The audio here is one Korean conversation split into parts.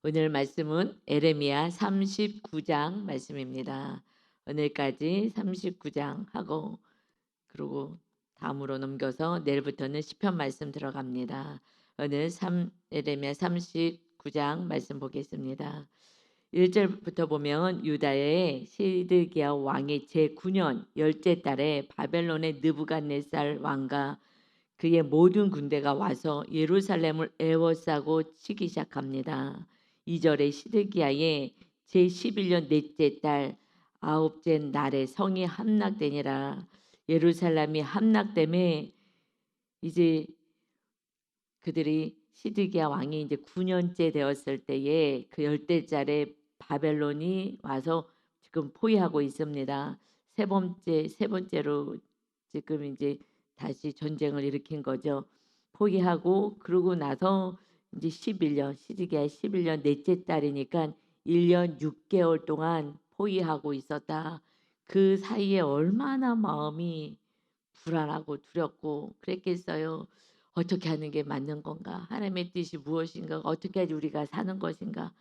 오늘 말씀은 에레미야 39장 말씀입니다. 오늘까지 39장 하고 그리고 다음으로 넘겨서 내일부터는 시편 말씀 들어갑니다. 오늘 에레미야 39장 말씀 보겠습니다. 1절부터 보면 유다의 시드기야 왕의 제9년 열째 달에 바벨론의 느부갓네살 왕과 그의 모든 군대가 와서 예루살렘을 에워싸고 치기 시작합니다. 2절에 시드기야의 제11년 넷째 달 아홉째 날에 성이 함락되니라. 예루살렘이 함락됨에 이제 그들이 시드기야 왕이 이제 9년째 되었을 때에 그 열대짜리 바벨론이 와서 지금 포위하고 있습니다. 세 번째로 지금 이제 다시 전쟁을 일으킨 거죠. 포기하고 그러고 나서 이제 11년 시드기야 11년 넷째 달이니까 1년 6개월 동안 포위하고 있었다. 그 사이에 얼마나 마음이 불안하고 두렵고 그랬겠어요. 어떻게 하는 게 맞는 건가? 하나님의 뜻이 무엇인가? 어떻게 해야지 우리가 사는 것인가?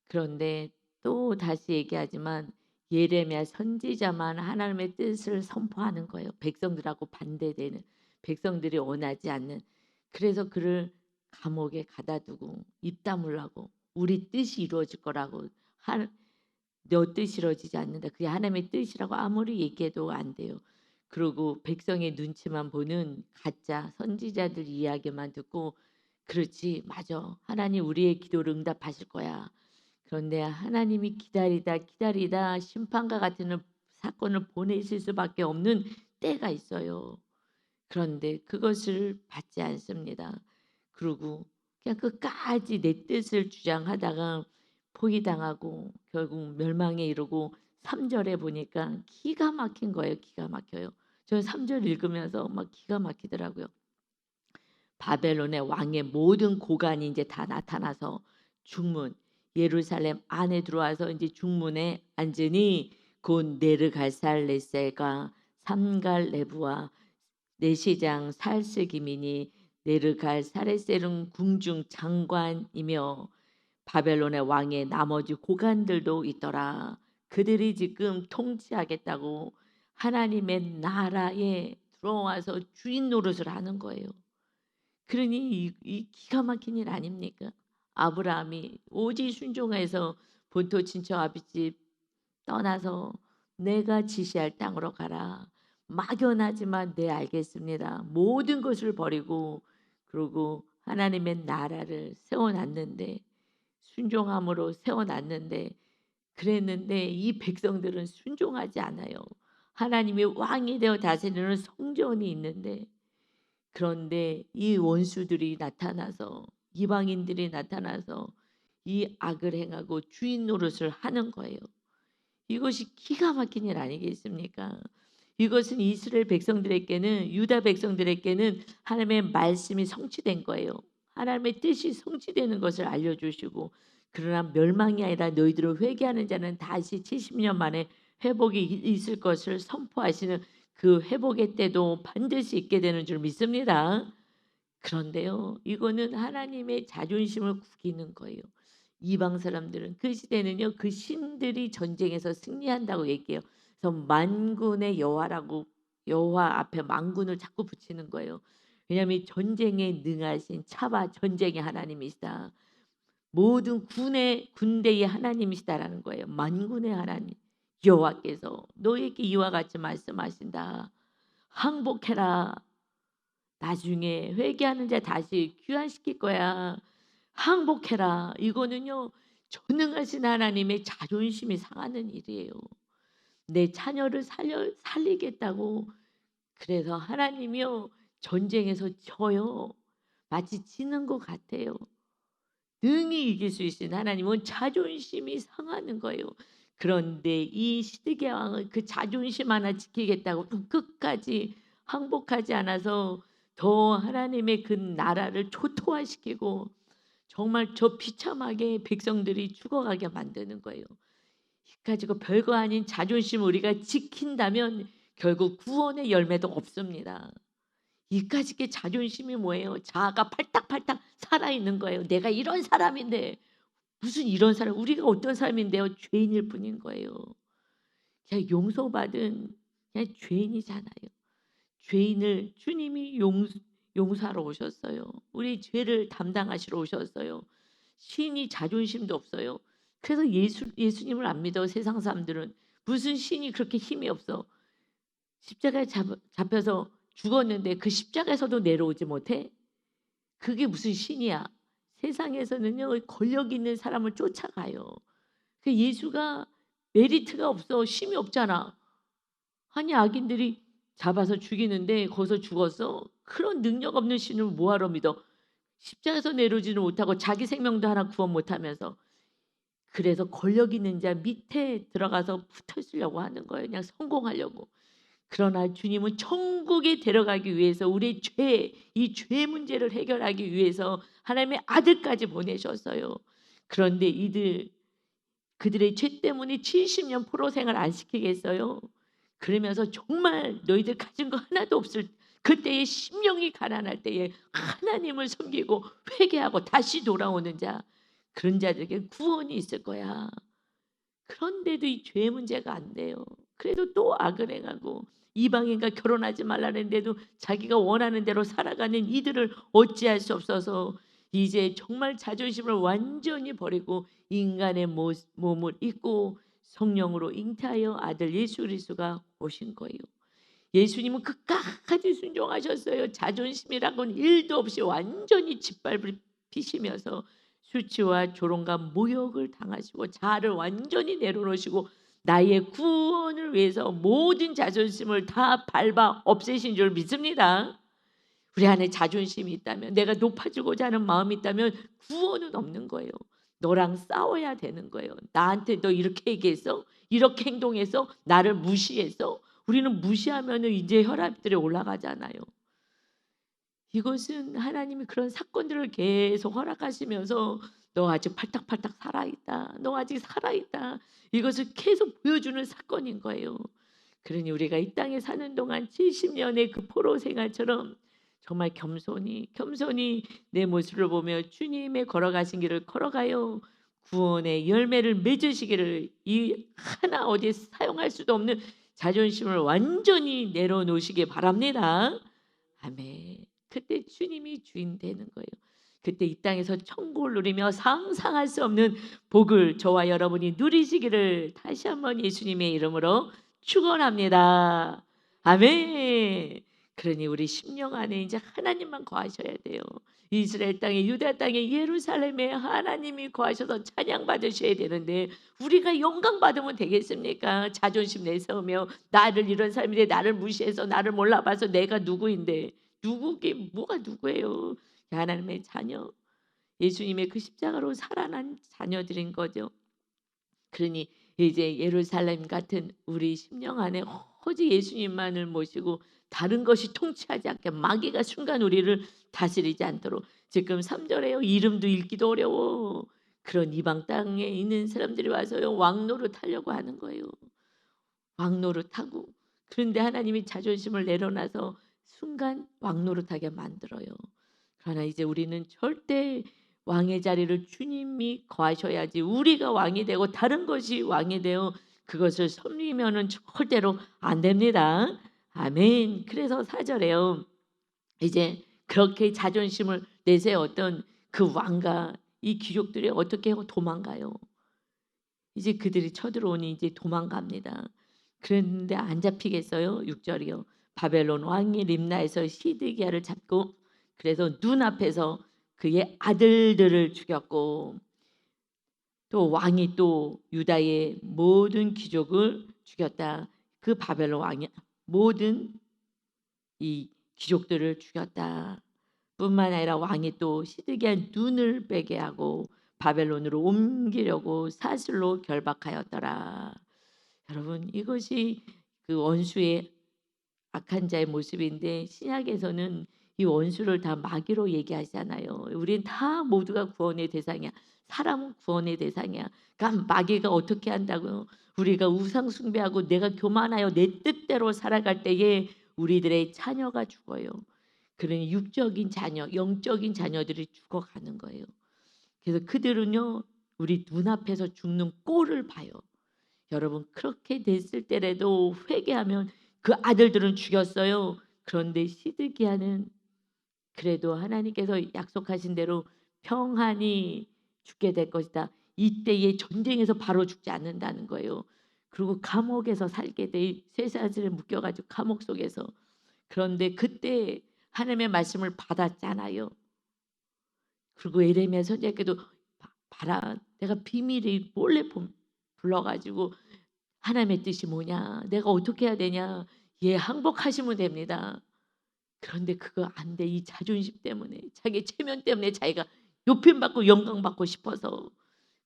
그런데 또 다시 얘기하지만 예레미야 선지자만 하나님의 뜻을 선포하는 거예요. 백성들하고 반대되는 백성들이 원하지 않는 그래서 그를 감옥에 가다두고 입 다물라고 우리 뜻이 이루어질 거라고 너 뜻이 이루어지지 않는다. 그게 하나님의 뜻이라고 아무리 얘기해도 안 돼요. 그리고 백성의 눈치만 보는 가짜 선지자들 이야기만 듣고 그렇지 맞아 하나님 우리의 기도를 응답하실 거야. 그런데 하나님이 기다리다 심판과 같은 사건을 보내실 수밖에 없는 때가 있어요. 그런데 그것을 받지 않습니다. 그리고 그냥 끝까지 내 뜻을 주장하다가 포기당하고 결국 멸망에 이르고 3절에 보니까 기가 막힌 거예요. 기가 막혀요. 저는 3절 읽으면서 막 기가 막히더라고요. 바벨론의 왕의 모든 고관이 이제 다 나타나서 중문 예루살렘 안에 들어와서 이제 중문에 앉으니 곧 네르갈살레셀과 삼갈레브와 내시장 살스기민이 네르갈사레셀은 궁중 장관이며 바벨론의 왕의 나머지 고관들도 있더라. 그들이 지금 통치하겠다고 하나님의 나라에 들어와서 주인 노릇을 하는 거예요. 그러니 이 기가 막힌 일 아닙니까? 아브라함이 오직 순종해서 본토 친척 아비집 떠나서 내가 지시할 땅으로 가라. 막연하지만 네 알겠습니다. 모든 것을 버리고 그리고 하나님의 나라를 세워놨는데 순종함으로 세워놨는데 그랬는데 이 백성들은 순종하지 않아요. 하나님이 왕이 되어 다스리는 성전이 있는데 그런데 이 원수들이 나타나서 이방인들이 나타나서 이 악을 행하고 주인 노릇을 하는 거예요. 이것이 기가 막힌 일 아니겠습니까? 이것은 이스라엘 백성들에게는 유다 백성들에게는 하나님의 말씀이 성취된 거예요. 하나님의 뜻이 성취되는 것을 알려주시고 그러나 멸망이 아니라 너희들을 회개하는 자는 다시 70년 만에 회복이 있을 것을 선포하시는 그 회복의 때도 반드시 있게 되는 줄 믿습니다. 그런데요, 이거는 하나님의 자존심을 구기는 거예요. 이방 사람들은 그 시대는요, 그 신들이 전쟁에서 승리한다고 얘기해요. 그래서 만군의 여호와라고 여호와 앞에 만군을 자꾸 붙이는 거예요. 왜냐하면 전쟁에 능하신 차바 전쟁의 하나님이시다. 모든 군대의 하나님이시다라는 거예요. 만군의 하나님 여호와께서 너에게 이와 같이 말씀하신다. 항복해라. 나중에 회개하는 자 다시 귀환시킬 거야. 항복해라. 이거는요. 전능하신 하나님의 자존심이 상하는 일이에요. 내 자녀를 살리겠다고 그래서 하나님이요. 전쟁에서 져요. 마치 지는 것 같아요. 능히 이길 수 있는 하나님은 자존심이 상하는 거예요. 그런데 이 시드기야 왕은 그 자존심 하나 지키겠다고 끝까지 항복하지 않아서 더 하나님의 그 나라를 초토화시키고 정말 저 비참하게 백성들이 죽어가게 만드는 거예요. 가지고 별거 아닌 자존심 우리가 지킨다면 결국 구원의 열매도 없습니다. 이까짓게 자존심이 뭐예요? 자아가 팔딱팔딱 살아있는 거예요. 내가 이런 사람인데 무슨 이런 사람, 우리가 어떤 사람인데요. 죄인일 뿐인 거예요. 그냥 용서받은 그냥 죄인이잖아요. 죄인을 주님이 용서하러 오셨어요. 우리 죄를 담당하시러 오셨어요. 신이 자존심도 없어요. 그래서 예수님을 안 믿어. 세상 사람들은 무슨 신이 그렇게 힘이 없어. 십자가에 잡혀서 죽었는데 그 십자가에서도 내려오지 못해? 그게 무슨 신이야? 세상에서는요, 권력 있는 사람을 쫓아가요. 그 예수가 메리트가 없어. 힘이 없잖아. 아니, 악인들이 잡아서 죽이는데 거기서 죽었어? 그런 능력 없는 신을 뭐하러 믿어? 십자가에서 내려오지는 못하고 자기 생명도 하나 구원 못하면서. 그래서 권력 있는 자 밑에 들어가서 붙어 있으려고 하는 거예요. 그냥 성공하려고. 그러나 주님은 천국에 데려가기 위해서 우리의 이 죄 문제를 해결하기 위해서 하나님의 아들까지 보내셨어요. 그런데 그들의 죄 때문에 70년 포로 생활 안 시키겠어요? 그러면서 정말 너희들 가진 거 하나도 없을 그때의 심령이 가난할 때에 하나님을 섬기고 회개하고 다시 돌아오는 자, 그런 자들에게 구원이 있을 거야. 그런데도 이 죄 문제가 안 돼요. 그래도 또 악을 행하고 이방인과 결혼하지 말라는데도 자기가 원하는 대로 살아가는 이들을 어찌할 수 없어서 이제 정말 자존심을 완전히 버리고 인간의 몸을 입고 성령으로 잉태하여 아들 예수 그리스도가 오신 거예요. 예수님은 끝까지 순종하셨어요. 자존심이라고는 1도 없이 완전히 짓밟히시면서 수치와 조롱과 모욕을 당하시고 자아를 완전히 내려놓으시고 나의 구원을 위해서 모든 자존심을 다 밟아 없애신 줄 믿습니다. 우리 안에 자존심이 있다면, 내가 높아지고자 하는 마음이 있다면 구원은 없는 거예요. 너랑 싸워야 되는 거예요. 나한테 너 이렇게 얘기했어? 이렇게 행동해서? 나를 무시해서? 우리는 무시하면 이제 혈압들이 올라가잖아요. 이것은 하나님이 그런 사건들을 계속 허락하시면서 너 아직 팔딱팔딱 살아있다. 너 아직 살아있다. 이것을 계속 보여주는 사건인 거예요. 그러니 우리가 이 땅에 사는 동안 70년의 그 포로 생활처럼 정말 겸손히 내 모습을 보며 주님의 걸어가신 길을 걸어가요. 구원의 열매를 맺으시기를, 이 하나 어디에 사용할 수도 없는 자존심을 완전히 내려놓으시기 바랍니다. 아멘. 그때 주님이 주인 되는 거예요. 그때 이 땅에서 천국을 누리며 상상할 수 없는 복을 저와 여러분이 누리시기를 다시 한번 예수님의 이름으로 축원합니다. 아멘. 그러니 우리 심령 안에 이제 하나님만 거하셔야 돼요. 이스라엘 땅에, 유다 땅에, 예루살렘에 하나님이 거하셔서 찬양 받으셔야 되는데 우리가 영광 받으면 되겠습니까? 자존심 내세우며 나를 이런 사람인데 나를 무시해서 나를 몰라봐서 내가 누구인데, 누구게 뭐가 누구예요? 하나님의 자녀, 예수님의 그 십자가로 살아난 자녀들인 거죠. 그러니 이제 예루살렘 같은 우리 심령 안에 오직 예수님만을 모시고 다른 것이 통치하지 않게 마귀가 순간 우리를 다스리지 않도록, 지금 3절에요. 이름도 읽기도 어려워. 그런 이방 땅에 있는 사람들이 와서요, 왕노릇 하려고 하는 거예요. 왕노릇 하고. 그런데 하나님이 자존심을 내려놔서 순간 왕노릇하게 만들어요. 그러나 이제 우리는 절대 왕의 자리를 주님이 거하셔야지, 우리가 왕이 되고 다른 것이 왕이 되어 그것을 섬기면은 절대로 안 됩니다. 아멘. 그래서 4절에요. 이제 그렇게 자존심을 내세웠던 그 왕과 이 귀족들이 어떻게 하고 도망가요. 이제 그들이 쳐들어오니 이제 도망갑니다. 그랬는데 안 잡히겠어요? 6절이요. 바벨론 왕이 림나에서 시드기야를 잡고 그래서 눈앞에서 그의 아들들을 죽였고, 또 왕이 또 유다의 모든 귀족을 죽였다. 그 바벨론 왕이 모든 이 귀족들을 죽였다. 뿐만 아니라 왕이 또 시드기야 눈을 빼게 하고 바벨론으로 옮기려고 사슬로 결박하였더라. 여러분, 이것이 그 원수의 악한 자의 모습인데 신약에서는 이 원수를 다 마귀로 얘기하잖아요. 우린 다 모두가 구원의 대상이야. 사람은 구원의 대상이야. 그러니까 마귀가 어떻게 한다고요? 우리가 우상 숭배하고 내가 교만하여 내 뜻대로 살아갈 때에 우리들의 자녀가 죽어요. 그러니 육적인 자녀, 영적인 자녀들이 죽어가는 거예요. 그래서 그들은요, 우리 눈앞에서 죽는 꼴을 봐요. 여러분 그렇게 됐을 때라도 회개하면 그 아들들은 죽였어요. 그런데 시드기야는 그래도 하나님께서 약속하신 대로 평안히 죽게 될 것이다. 이때의 전쟁에서 바로 죽지 않는다는 거예요. 그리고 감옥에서 살게 돼 쇠사슬에 묶여 가지고 감옥 속에서. 그런데 그때 하나님의 말씀을 받았잖아요. 그리고 예레미야 선지자께도 봐라 내가 비밀을 몰래 불러 가지고 하나님의 뜻이 뭐냐? 내가 어떻게 해야 되냐? 예 항복하시면 됩니다. 그런데 그거 안 돼. 이 자존심 때문에 자기 체면 때문에 자기가 높임받고 영광받고 싶어서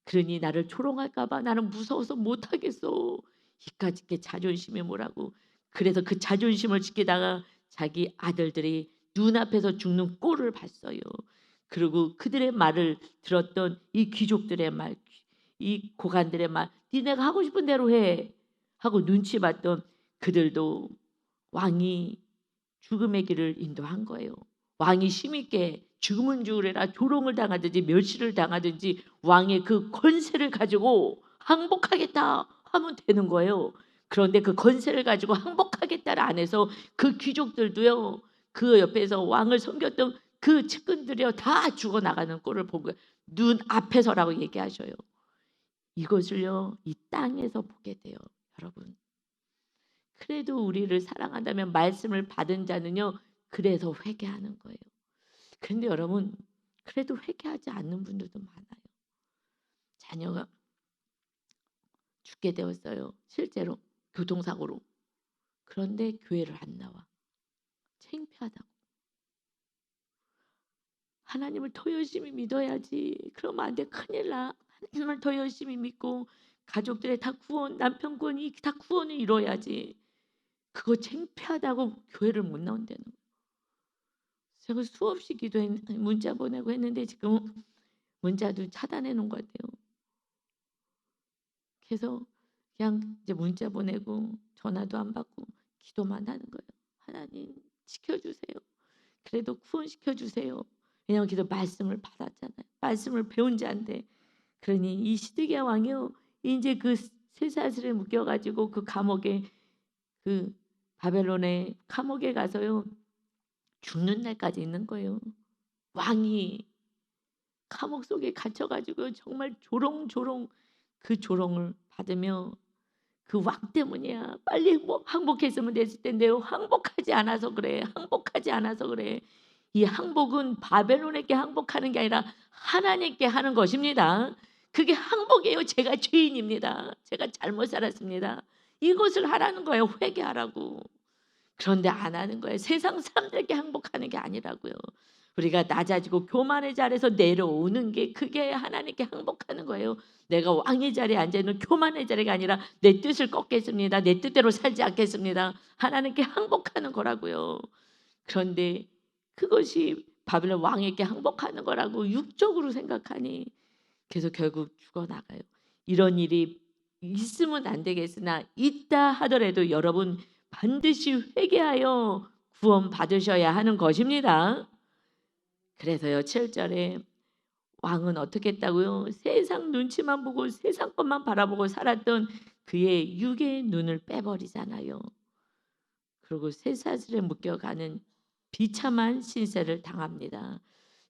그러니 나를 조롱할까 봐 나는 무서워서 못하겠어. 이까짓 게 자존심이 뭐라고. 그래서 그 자존심을 지키다가 자기 아들들이 눈앞에서 죽는 꼴을 봤어요. 그리고 그들의 말을 들었던 이 귀족들의 말, 이 고관들의 말, 니네가 하고 싶은 대로 해 하고 눈치 봤던 그들도 왕이 죽음의 길을 인도한 거예요. 왕이 힘있게 죽으면 죽으리라 조롱을 당하든지 멸시를 당하든지 왕의 그 권세를 가지고 항복하겠다 하면 되는 거예요. 그런데 그 권세를 가지고 항복하겠다를 안 해서 그 귀족들도요. 그 옆에서 왕을 섬겼던 그 측근들이요 다 죽어나가는 꼴을 본 거예요. 눈 앞에서라고 얘기하셔요. 이것을요 이 땅에서 보게 돼요. 여러분 그래도 우리를 사랑한다면 말씀을 받은 자는요 그래서 회개하는 거예요. 그런데 여러분 그래도 회개하지 않는 분들도 많아요. 자녀가 죽게 되었어요. 실제로 교통사고로. 그런데 교회를 안 나와. 창피하다고. 하나님을 더 열심히 믿어야지. 그러면 안 돼. 큰일 나. 하나님을 더 열심히 믿고 가족들의 다 구원, 남편 구원이 다 구원을 이뤄야지. 그거 창피하다고 교회를 못 나온다는 거예요. 제가 수없이 기도했 문자 보내고 했는데 지금 문자도 차단해 놓은 것 같아요. 그래서 그냥 이제 문자 보내고 전화도 안 받고 기도만 하는 거예요. 하나님 지켜주세요. 그래도 구원시켜 주세요. 왜냐하면 그래서 말씀을 받았잖아요. 말씀을 배운 자인데 그러니 이 시드기야 왕이요 이제 그 쇠사슬에 묶여가지고 그 감옥에 그 바벨론의 감옥에 가서요 죽는 날까지 있는 거예요. 왕이 감옥 속에 갇혀가지고 정말 조롱조롱 그 조롱을 받으며 그 왕 때문이야. 빨리 뭐 항복했으면 됐을 텐데요. 항복하지 않아서 그래. 항복하지 않아서 그래. 이 항복은 바벨론에게 항복하는 게 아니라 하나님께 하는 것입니다. 그게 항복이에요. 제가 죄인입니다. 제가 잘못 살았습니다. 이것을 하라는 거예요. 회개하라고. 그런데 안 하는 거예요. 세상 사람들에게 항복하는 게 아니라고요. 우리가 낮아지고 교만의 자리에서 내려오는 게 그게 하나님께 항복하는 거예요. 내가 왕의 자리에 앉아있는 교만의 자리가 아니라 내 뜻을 꺾겠습니다. 내 뜻대로 살지 않겠습니다. 하나님께 항복하는 거라고요. 그런데 그것이 바벨론 왕에게 항복하는 거라고 육적으로 생각하니 그래서 결국 죽어나가요. 이런 일이 있으면 안 되겠으나 있다 하더라도 여러분 반드시 회개하여 구원 받으셔야 하는 것입니다. 그래서요 7절에 왕은 어떻게 했다고요? 세상 눈치만 보고 세상 것만 바라보고 살았던 그의 육의 눈을 빼버리잖아요. 그리고 쇠사슬에 묶여가는 비참한 신세를 당합니다.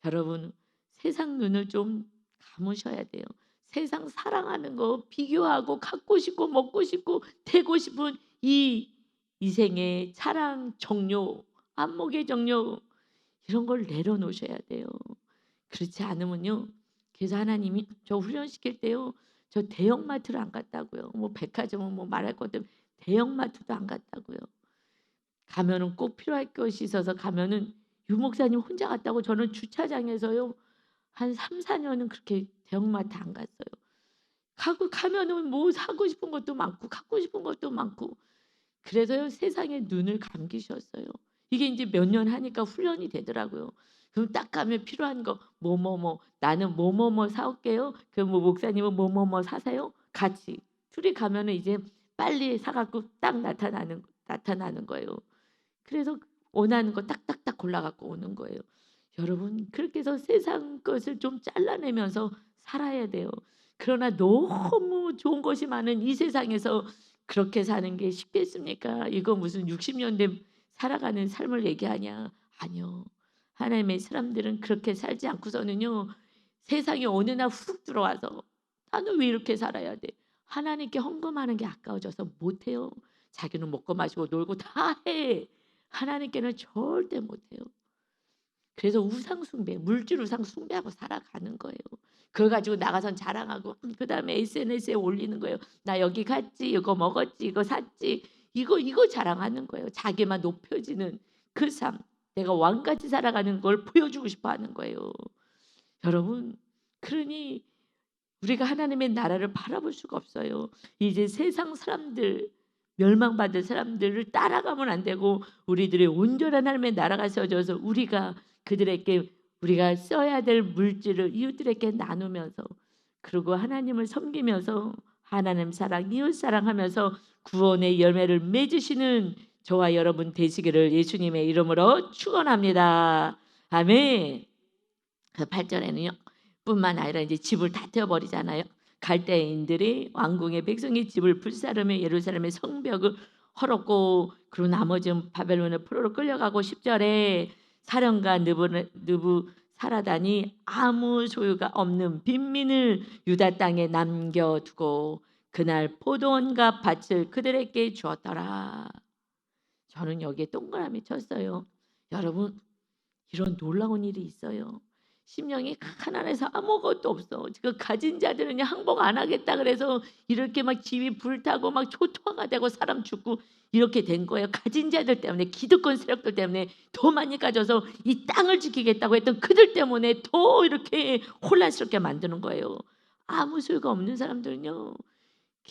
여러분 세상 눈을 좀 감으셔야 돼요. 세상 사랑하는 거 비교하고 갖고 싶고 먹고 싶고 되고 싶은 이 이생의 사랑 정욕 안목의 정욕 이런 걸 내려놓으셔야 돼요. 그렇지 않으면요. 그래서 하나님이 저 훈련시킬 때요. 저 대형마트를 안 갔다고요. 뭐 백화점은 뭐 말할 것도 대형마트도 안 갔다고요. 가면은 꼭 필요할 것이 있어서 가면은 유 목사님 혼자 갔다고 저는 주차장에서요. 한 3-4년은 그렇게 대형마트 안 갔어요. 가면은 뭐 사고 싶은 것도 많고 갖고 싶은 것도 많고 그래서요 세상에 눈을 감기셨어요. 이게 이제 몇 년 하니까 훈련이 되더라고요. 그럼 딱 가면 필요한 거 뭐뭐뭐 나는 뭐뭐뭐 사올게요. 그럼 뭐 목사님은 뭐뭐뭐 사세요. 같이 둘이 가면은 이제 빨리 사갖고 딱 나타나는 거예요. 그래서 원하는 거 딱딱딱 골라 갖고 오는 거예요. 여러분 그렇게 해서 세상 것을 좀 잘라내면서 살아야 돼요. 그러나 너무 좋은 것이 많은 이 세상에서 그렇게 사는 게 쉽겠습니까? 이거 무슨 60년대 살아가는 삶을 얘기하냐? 아니요. 하나님의 사람들은 그렇게 살지 않고서는요. 세상에 어느 날 훅 들어와서 '나는 왜 이렇게 살아야 돼?' 하나님께 헌금하는 게 아까워져서 못 해요. 자기는 먹고 마시고 놀고 다 해. 하나님께는 절대 못 해요. 그래서 우상 숭배, 물질 우상 숭배하고 살아가는 거예요. 그걸 가지고 나가선 자랑하고 그다음에 SNS에 올리는 거예요. "나 여기 갔지. 이거 먹었지. 이거 샀지." 이거 자랑하는 거예요. 자기만 높여지는 그 삶. 내가 왕같이 살아가는 걸 보여주고 싶어 하는 거예요. 여러분, 그러니 우리가 하나님의 나라를 바라볼 수가 없어요. 이제 세상 사람들, 멸망받을 사람들을 따라가면 안 되고 우리들의 온전한 하나님의 나라가 세워져서 우리가 그들에게 우리가 써야 될 물질을 이웃들에게 나누면서, 그리고 하나님을 섬기면서 하나님 사랑, 이웃 사랑하면서 구원의 열매를 맺으시는 저와 여러분 되시기를 예수님의 이름으로 축원합니다. 아멘. 그 8절에는요. 뿐만 아니라 이제 집을 다 태워버리잖아요. 갈대인들이 왕궁의 백성이 집을 불사르며 예루살렘의 성벽을 헐었고, 그리고 나머지는 바벨론의 포로로 끌려가고, 10절에 사령가 느부사라단이 아무 소유가 없는 빈민을 유다 땅에 남겨두고 그날 포도원과 밭을 그들에게 주었더라. 저는 여기에 동그라미 쳤어요. 여러분, 이런 놀라운 일이 있어요. 심령이 가난해서 아무것도 없어. 지금 가진 자들은 항복 안 하겠다 그래서 이렇게 막 집이 불타고 막 초토화가 되고 사람 죽고 이렇게 된 거예요. 가진 자들 때문에, 기득권 세력들 때문에 더 많이 가져서 이 땅을 지키겠다고 했던 그들 때문에 더 이렇게 혼란스럽게 만드는 거예요. 아무 소유가 없는 사람들은요.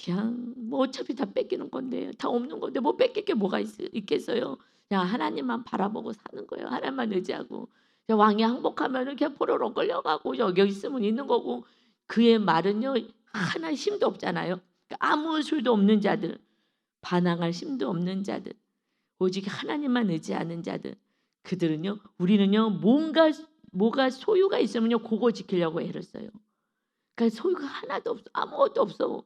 그냥 뭐 어차피 다 뺏기는 건데, 다 없는 건데 뭐 뺏길 게 뭐가 있겠어요. 그냥 하나님만 바라보고 사는 거예요. 하나님만 의지하고. 왕이 항복하면은 그냥 포로로 끌려가고 여기 있으면 있는 거고, 그의 말은요 하나 힘도 없잖아요. 그러니까 아무 수도 없는 자들, 반항할 힘도 없는 자들, 오직 하나님만 의지하는 자들, 그들은요, 우리는요 뭐가 소유가 있으면요 그거 지키려고 애를 써요. 그러니까 소유가 하나도 없어. 아무것도 없어.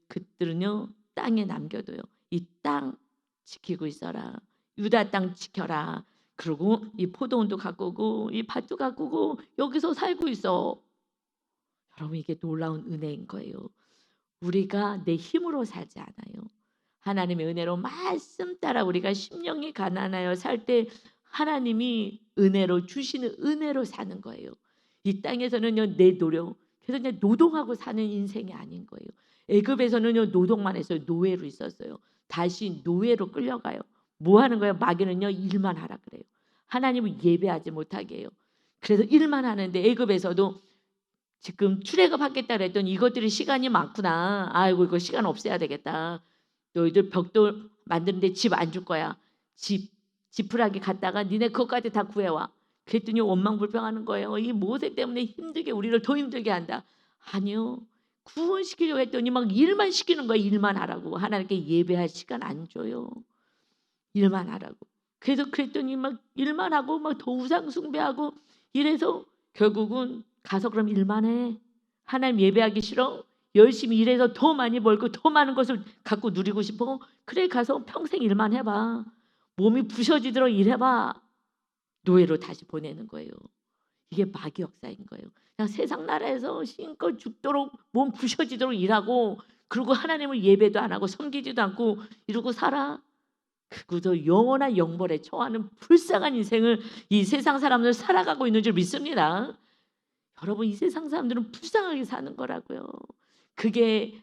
그들은요 땅에 남겨둬요. 이 땅 지키고 있어라. 유다 땅 지켜라. 그리고 이 포도원도 가꾸고 이 밭도 가꾸고 여기서 살고 있어. 여러분, 이게 놀라운 은혜인 거예요. 우리가 내 힘으로 살지 않아요. 하나님의 은혜로 말씀 따라 우리가 심령이 가난하여 살 때 하나님이 은혜로 주시는 은혜로 사는 거예요. 이 땅에서는요 내 노력, 그래서 그냥 노동하고 사는 인생이 아닌 거예요. 애굽에서는요 노동만 했어요. 노예로 있었어요. 다시 노예로 끌려가요. 뭐 하는 거예요? 마귀는요 일만 하라 그래요. 하나님을 예배하지 못하게 해요. 그래서 일만 하는데, 애굽에서도 지금 출애굽하겠다 그랬더니 이것들이 시간이 많구나. 아이고 이거 시간 없애야 되겠다. 너희들 벽돌 만드는데 집 안 줄 거야. 지푸라기 갔다가 니네 그것까지 다 구해와. 그랬더니 원망불평하는 거예요. 이 모세 때문에 힘들게 우리를 더 힘들게 한다. 아니요. 구원시키려고 했더니 막 일만 시키는 거예요. 일만 하라고. 하나님께 예배할 시간 안 줘요. 일만 하라고. 그래서 그랬더니 막 일만 하고 막 더 우상 숭배하고 이래서 결국은 가서 그럼 일만 해. 하나님 예배하기 싫어? 열심히 일해서 더 많이 벌고 더 많은 것을 갖고 누리고 싶어? 그래 가서 평생 일만 해봐. 몸이 부셔지도록 일해봐. 노예로 다시 보내는 거예요. 이게 마귀 역사인 거예요. 그냥 세상 나라에서 힘껏 죽도록 몸 부셔지도록 일하고, 그리고 하나님을 예배도 안 하고 섬기지도 않고 이러고 살아. 그리고도 영원한 영벌에 처하는 불쌍한 인생을 이 세상 사람들 살아가고 있는 줄 믿습니다. 여러분, 이 세상 사람들은 불쌍하게 사는 거라고요. 그게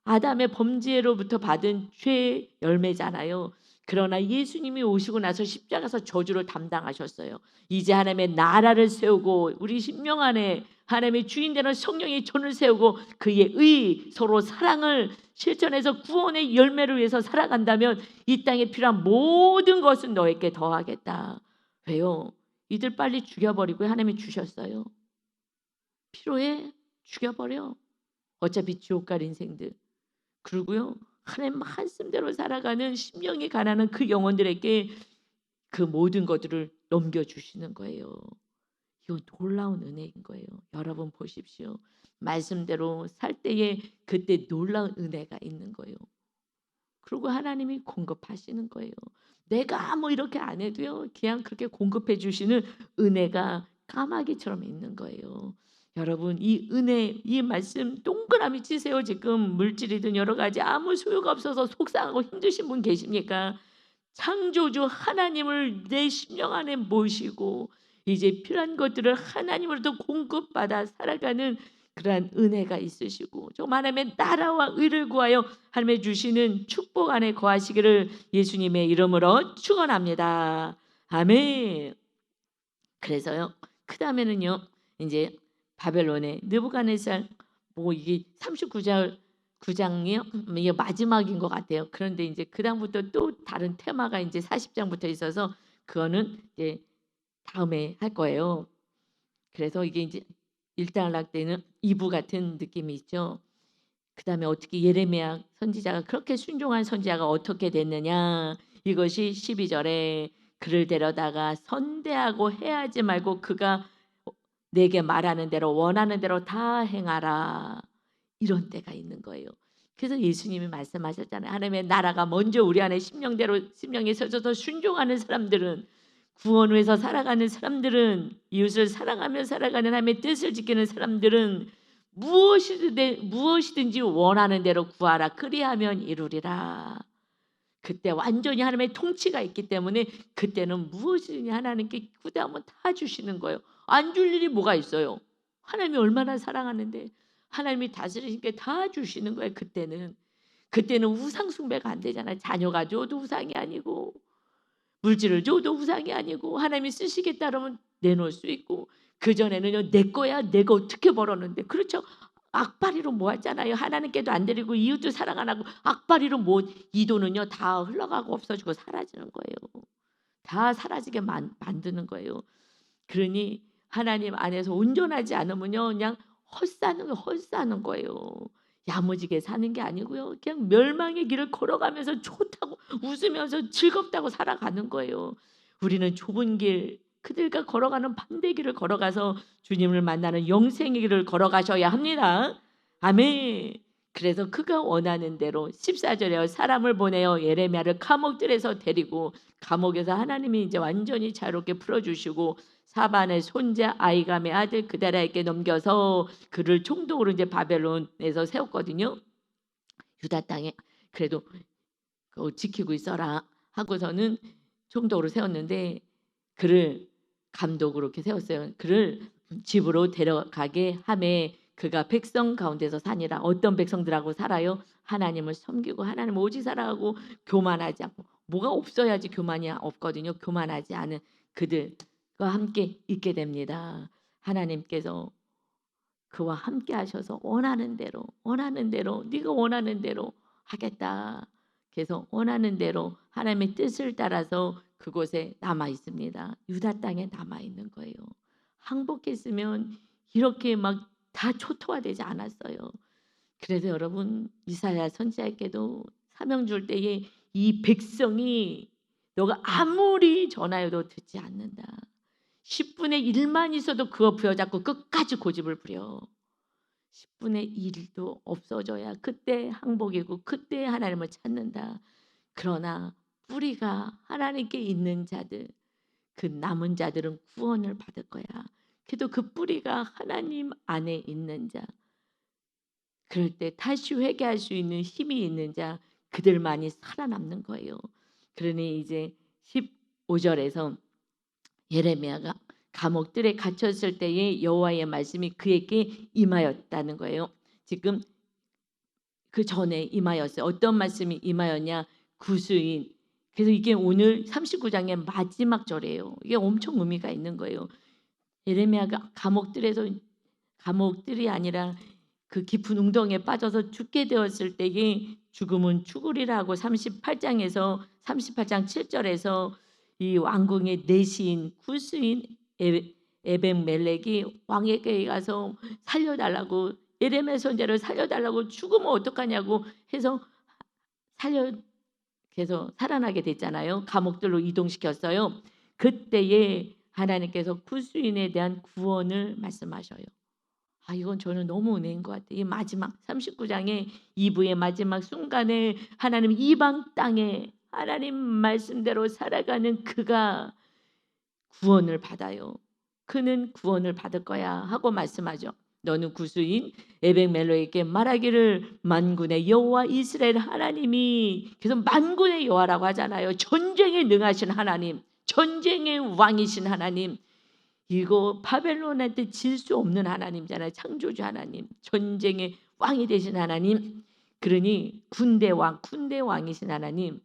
아담의 범죄로부터 받은 죄의 열매잖아요. 그러나 예수님이 오시고 나서 십자가에서 저주를 담당하셨어요. 이제 하나님의 나라를 세우고 우리 심령 안에 하나님의 주인 되는 성령의 존을 세우고 그의 의, 서로 사랑을 실천해서 구원의 열매를 위해서 살아간다면 이 땅에 필요한 모든 것은 너에게 더하겠다. 왜요? 이들 빨리 죽여버리고 하나님이 주셨어요. 필요해? 죽여버려. 어차피 지옥 갈 인생들. 그리고요, 하나님 말씀대로 살아가는 심령이 가난한 그 영혼들에게 그 모든 것들을 넘겨주시는 거예요. 이거 놀라운 은혜인 거예요. 여러분 보십시오. 말씀대로 살 때에 그때 놀라운 은혜가 있는 거예요. 그리고 하나님이 공급하시는 거예요. 내가 뭐 이렇게 안 해도요. 그냥 그렇게 공급해 주시는 은혜가 까마귀처럼 있는 거예요. 여러분 이 은혜 이 말씀 동그라미 치세요. 지금 물질이든 여러 가지 아무 소요가 없어서 속상하고 힘드신 분 계십니까? 창조주 하나님을 내 심령 안에 모시고 이제 필요한 것들을 하나님으로부터 공급받아 살아가는 그러한 은혜가 있으시고 정말 하나님의 나라와 의를 구하여 하나님의 주시는 축복 안에 거하시기를 예수님의 이름으로 축원합니다. 아멘. 그래서요. 그다음에는요. 이제 바벨론의 느부갓네살 뭐 이게 39장 9장이요. 이게 마지막인 것 같아요. 그런데 이제 그다음부터 또 다른 테마가 이제 40장부터 있어서 그거는 이제 다음에 할 거예요. 그래서 이게 이제 일단락 때는 2부 같은 느낌이 있죠. 그다음에 어떻게 예레미야 선지자가 그렇게 순종한 선지자가 어떻게 됐느냐. 이것이 12절에 그를 데려다가 선대하고 해하지 말고 그가 내게 말하는 대로 원하는 대로 다 행하라. 이런 때가 있는 거예요. 그래서 예수님이 말씀하셨잖아요. 하나님의 나라가 먼저 우리 안에 심령에 서져서 순종하는 사람들은 구원 위해서 살아가는 사람들은 이웃을 사랑하며 살아가는 하나님의 뜻을 지키는 사람들은 무엇이든지 원하는 대로 구하라. 그리하면 이루리라. 그때 완전히 하나님의 통치가 있기 때문에 그때는 무엇이든지 하나님께 구대하면 다 주시는 거예요. 안 줄 일이 뭐가 있어요. 하나님이 얼마나 사랑하는데 하나님이 다스리시니까 다 주시는 거예요. 그때는 우상 숭배가 안 되잖아요. 자녀가 줘도 우상이 아니고 물질을 줘도 우상이 아니고 하나님이 쓰시겠다 그러면 내놓을 수 있고 그전에는요. 내 거야 내가 어떻게 벌었는데 그렇죠. 악바리로 모았잖아요. 하나님께도 안 드리고 이웃도 사랑 안 하고 악바리로 모은 이 돈은요. 다 흘러가고 없어지고 사라지는 거예요. 다 사라지게 만드는 거예요. 그러니 하나님 안에서 온전하지 않으면요. 그냥 헛사는 거예요. 야무지게 사는 게 아니고요. 그냥 멸망의 길을 걸어가면서 좋다고 웃으면서 즐겁다고 살아가는 거예요. 우리는 좁은 길 그들과 걸어가는 반대 길을 걸어가서 주님을 만나는 영생의 길을 걸어가셔야 합니다. 아멘. 그래서 그가 원하는 대로 14절에 사람을 보내어 예레미야를 감옥들에서 데리고 감옥에서 하나님이 이제 완전히 자유롭게 풀어주시고 사반의 손자 아이감의 아들 그다라에게 넘겨서 그를 총독으로 이제 바벨론에서 세웠거든요. 유다 땅에 그래도 그거 지키고 있어라 하고서는 총독으로 세웠는데 그를 감독으로 이렇게 세웠어요. 그를 집으로 데려가게 하매 그가 백성 가운데서 사니라. 어떤 백성들하고 살아요? 하나님을 섬기고 하나님 오직 살아가고 교만하지 않고 뭐가 없어야지 교만이 없거든요. 교만하지 않은 그들과 함께 있게 됩니다. 하나님께서 그와 함께 하셔서 원하는 대로 네가 원하는 대로 하겠다. 그래서 원하는 대로 하나님의 뜻을 따라서 그곳에 남아 있습니다. 유다 땅에 남아 있는 거예요. 항복했으면 이렇게 막 다 초토화되지 않았어요. 그래서 여러분 이사야 선지자에게도 사명 줄 때에 이 백성이 너가 아무리 전하여도 듣지 않는다. 10분의 1만 있어도 그거 부여잡고 끝까지 고집을 부려. 10분의 1도 없어져야 그때 항복이고 그때 하나님을 찾는다. 그러나 뿌리가 하나님께 있는 자들 그 남은 자들은 구원을 받을 거야. 그래도 그 뿌리가 하나님 안에 있는 자 그럴 때 다시 회개할 수 있는 힘이 있는 자 그들만이 살아남는 거예요. 그러니 이제 15절에서 예레미야가 감옥들에 갇혔을 때에 여호와의 말씀이 그에게 임하였다는 거예요. 지금 그 전에 임하였어요. 어떤 말씀이 임하였냐? 구수인. 그래서 이게 오늘 39장의 마지막 절이에요. 이게 엄청 의미가 있는 거예요. 예레미야가 감옥들이 아니라 그 깊은 웅덩이에 빠져서 죽게 되었을 때에 죽음은 죽으리라고 38장에서 38장 7절에서 이 왕궁의 내시인 구스인 에벤멜렉이 왕에게 가서 살려달라고 예레미야 선지자를 살려달라고 죽으면 어떡하냐고 해서 계속 살아나게 됐잖아요. 감옥들로 이동시켰어요. 그때에 하나님께서 구수인에 대한 구원을 말씀하셔요. 이건 저는 너무 은혜인 것 같아요. 이 마지막 39장의 2부의 마지막 순간에 하나님 이방 땅에 하나님 말씀대로 살아가는 그가 구원을 받아요. 그는 구원을 받을 거야 하고 말씀하죠. 너는 구수인 에벤멜로에게 말하기를 만군의 여호와 이스라엘 하나님이, 계속 만군의 여호와라고 하잖아요. 전쟁에 능하신 하나님, 전쟁의 왕이신 하나님, 이거 바벨론한테 질 수 없는 하나님잖아요. 창조주 하나님, 전쟁의 왕이 되신 하나님. 그러니 군대 왕이신 하나님,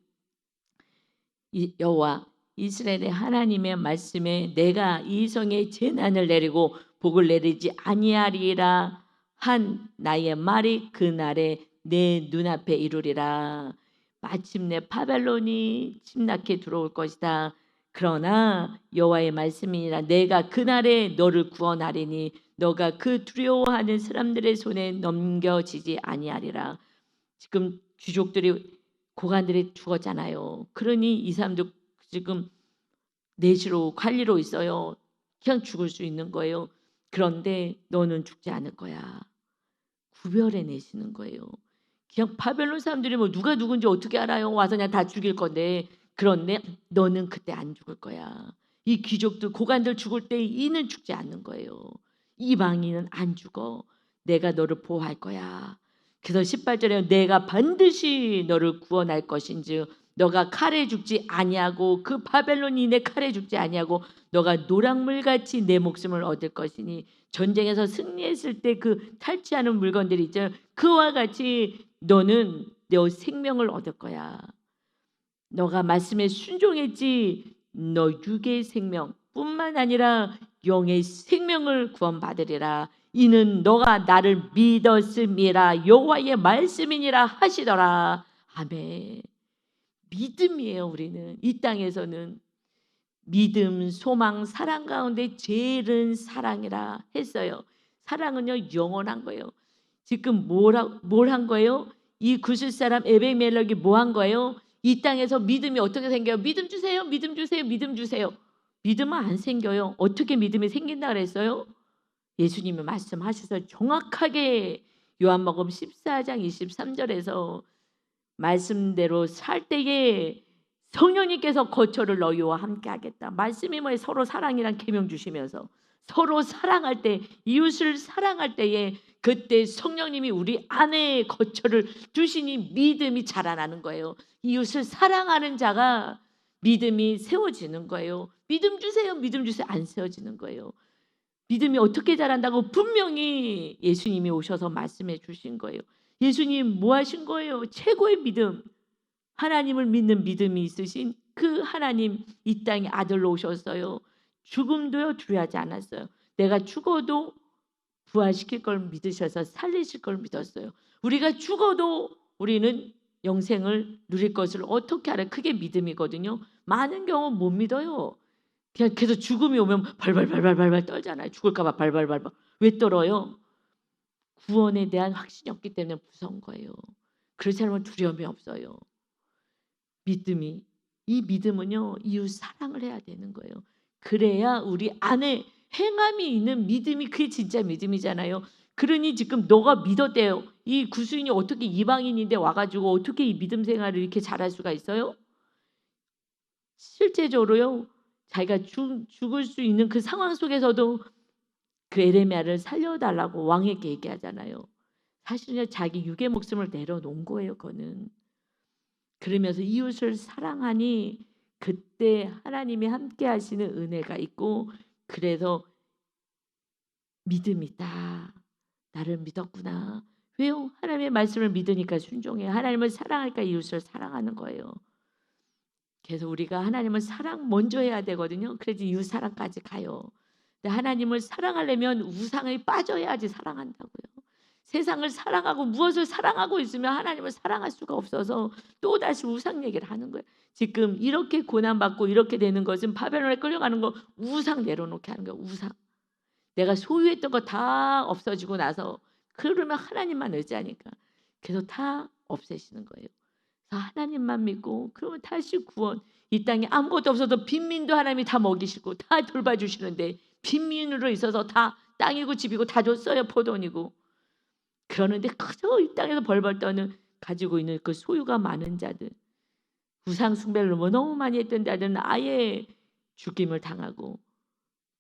여호와 이스라엘의 하나님의 말씀에 내가 이 성에 재난을 내리고 복을 내리지 아니하리라 한 나의 말이 그날에 내 눈앞에 이루리라. 마침내 바벨론이 침략해 들어올 것이다. 그러나 여호와의 말씀이니라. 내가 그날에 너를 구원하리니 너가 그 두려워하는 사람들의 손에 넘겨지지 아니하리라. 지금 귀족들이, 고관들이 죽었잖아요. 그러니 이 사람도 지금 내시로 관리로 있어요. 그냥 죽을 수 있는 거예요. 그런데 너는 죽지 않을 거야. 구별해 내시는 거예요. 그냥 바벨론 사람들이 뭐 누가 누군지 어떻게 알아요? 와서 그냥 다 죽일 건데, 그런데 너는 그때 안 죽을 거야. 이 귀족들, 고관들 죽을 때 이는 죽지 않는 거예요. 이방인은 안 죽어. 내가 너를 보호할 거야. 그래서 18절에 내가 반드시 너를 구원할 것인즉 너가 칼에 죽지 아니하고 그 바벨론이 내 칼에 죽지 아니하고 너가 노랑물같이 내 목숨을 얻을 것이니, 전쟁에서 승리했을 때 그 탈취하는 물건들이 있죠. 그와 같이 너는 너 생명을 얻을 거야. 너가 말씀에 순종했지 너 육의 생명뿐만 아니라 영의 생명을 구원받으리라. 이는 너가 나를 믿었음이라 여호와의 말씀이니라 하시더라. 아멘. 믿음이에요. 우리는 이 땅에서는 믿음, 소망, 사랑 가운데 제일은 사랑이라 했어요. 사랑은요 영원한 거예요. 지금 뭘 한 거예요? 이 구슬 사람 에베멜렉이 뭐 한 거예요? 이 땅에서 믿음이 어떻게 생겨요? 믿음 주세요, 믿음 주세요, 믿음 주세요. 믿음은 안 생겨요. 어떻게 믿음이 생긴다 그랬어요? 예수님이 말씀하셔서 정확하게 요한복음 14장 23절에서 말씀대로 살 때에 성령님께서 거처를 너희와 함께 하겠다. 말씀이 뭐예요? 서로 사랑이란 계명 주시면서 서로 사랑할 때, 이웃을 사랑할 때에 그때 성령님이 우리 안에 거처를 두시니 믿음이 자라나는 거예요. 이웃을 사랑하는 자가 믿음이 세워지는 거예요. 믿음 주세요, 믿음 주세요. 안 세워지는 거예요. 믿음이 어떻게 자란다고 분명히 예수님이 오셔서 말씀해 주신 거예요. 예수님 뭐 하신 거예요? 최고의 믿음, 하나님을 믿는 믿음이 있으신 그 하나님 이 땅에 아들로 오셨어요. 죽음도요 두려워하지 않았어요. 내가 죽어도 부활시킬 걸 믿으셔서 살리실 걸 믿었어요. 우리가 죽어도 우리는 영생을 누릴 것을 어떻게 알아요? 그게 믿음이거든요. 많은 경우 못 믿어요. 그냥 계속 죽음이 오면 발발발발발 떨잖아요. 죽을까 봐 발발발발. 왜 떨어요? 구원에 대한 확신이 없기 때문에 무서운 거예요. 그렇지 않으면 두려움이 없어요. 믿음이, 이 믿음은요 이웃 사랑을 해야 되는 거예요. 그래야 우리 안에 행함이 있는 믿음이 그게 진짜 믿음이잖아요. 그러니 지금 너가 믿었대요. 이 구수인이 어떻게 이방인인데 와가지고 어떻게 이 믿음 생활을 이렇게 잘할 수가 있어요? 실제적으로요 자기가 죽을 수 있는 그 상황 속에서도 그 에레미야를 살려달라고 왕에게 얘기하잖아요. 사실은 자기 육의 목숨을 내려놓은 거예요. 그거는. 그러면서 이웃을 사랑하니 그때 하나님이 함께 하시는 은혜가 있고, 그래서 믿음이다. 나를 믿었구나. 왜요? 하나님의 말씀을 믿으니까 순종해요. 하나님을 사랑하니까 이웃을 사랑하는 거예요. 그래서 우리가 하나님을 사랑 먼저 해야 되거든요. 그래야지 이웃 사랑까지 가요. 근데 하나님을 사랑하려면 우상에 빠져야지 사랑한다고요. 세상을 사랑하고 무엇을 사랑하고 있으면 하나님을 사랑할 수가 없어서 또다시 우상 얘기를 하는 거예요. 지금 이렇게 고난받고 이렇게 되는 것은 바벨론에 끌려가는 거 우상 내려놓게 하는 거예요. 우상. 내가 소유했던 거 다 없어지고 나서 그러면 하나님만 의지하니까 그래서 다 없애시는 거예요. 그래서 하나님만 믿고 그러면 다시 구원. 이 땅에 아무것도 없어도 빈민도 하나님이 다 먹이시고 다 돌봐주시는데 빈민으로 있어서 다 땅이고 집이고 다 줬어요. 포도원이고. 그러는데 그저 이 땅에서 벌벌 떠는 가지고 있는 그 소유가 많은 자들, 우상 숭배를 너무 많이 했던 자들은 아예 죽임을 당하고,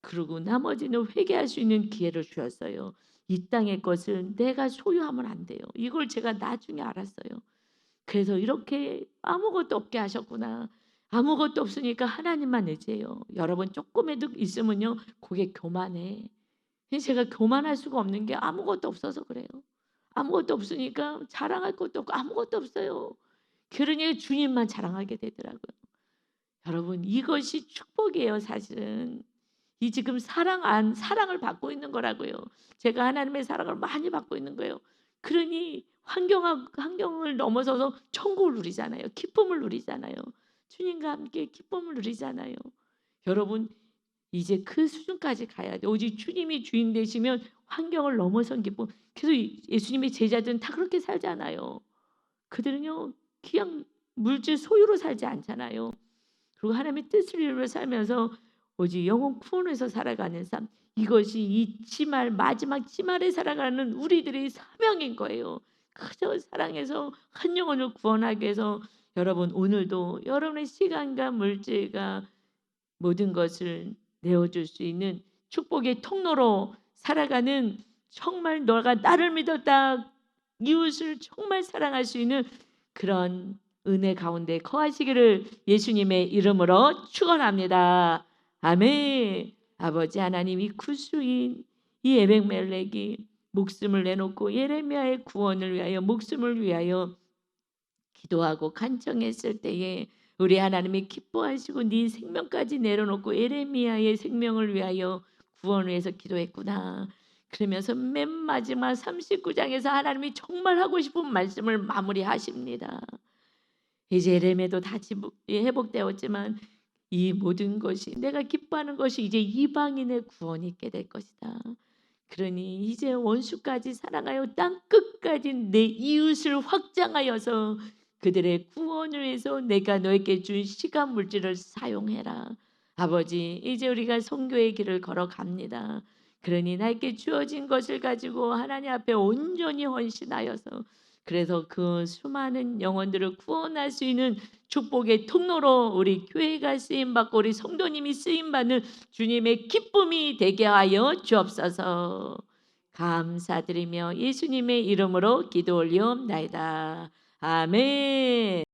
그리고 나머지는 회개할 수 있는 기회를 주었어요. 이 땅의 것을 내가 소유하면 안 돼요. 이걸 제가 나중에 알았어요. 그래서 이렇게 아무것도 없게 하셨구나. 아무것도 없으니까 하나님만 의지해요. 여러분 조금에도 있으면요 그게 교만해. 제가 교만할 수가 없는 게 아무것도 없어서 그래요. 아무것도 없으니까 자랑할 것도 없고 아무것도 없어요. 그러니 주님만 자랑하게 되더라고요. 여러분 이것이 축복이에요. 사실은 이 지금 사랑을 받고 있는 거라고요. 제가 하나님의 사랑을 많이 받고 있는 거예요. 그러니 환경을 넘어서서 천국을 누리잖아요. 기쁨을 누리잖아요. 주님과 함께 기쁨을 누리잖아요. 여러분 이제 그 수준까지 가야 돼. 오직 주님이 주인 되시면 환경을 넘어선 기쁨. 그래서 예수님의 제자들은 다 그렇게 살잖아요. 그들은요 그냥 물질 소유로 살지 않잖아요. 그리고 하나님의 뜻을 이루며 살면서 오직 영혼 구원에서 살아가는 삶. 이것이 이 치말 마지막 치말에 살아가는 우리들의 사명인 거예요. 그저 사랑해서 한 영혼을 구원하기 위해서 여러분 오늘도 여러분의 시간과 물질과 모든 것을 내어줄 수 있는 축복의 통로로 살아가는, 정말 너가 나를 믿었다 이웃을 정말 사랑할 수 있는 그런 은혜 가운데 거하시기를 예수님의 이름으로 축원합니다. 아멘. 아버지 하나님, 이 구수인 이 에벡멜렉이 목숨을 내놓고 예레미야의 구원을 위하여 목숨을 위하여 기도하고 간청했을 때에 우리 하나님이 기뻐하시고 네 생명까지 내려놓고 예레미야의 생명을 위하여 구원을 위해서 기도했구나. 그러면서 맨 마지막 39장에서 하나님이 정말 하고 싶은 말씀을 마무리하십니다. 이제 예레미야도 다시 회복되었지만 이 모든 것이 내가 기뻐하는 것이 이제 이방인의 구원이 있게 될 것이다. 그러니 이제 원수까지 사랑하여 땅 끝까지 내 이웃을 확장하여서 그들의 구원을 위해서 내가 너에게 준 시간 물질을 사용해라. 아버지 이제 우리가 선교의 길을 걸어갑니다. 그러니 나에게 주어진 것을 가지고 하나님 앞에 온전히 헌신하여서 그래서 그 수많은 영혼들을 구원할 수 있는 축복의 통로로 우리 교회가 쓰임받고 우리 성도님이 쓰임받는 주님의 기쁨이 되게 하여 주옵소서. 감사드리며 예수님의 이름으로 기도 올리옵나이다. 아멘.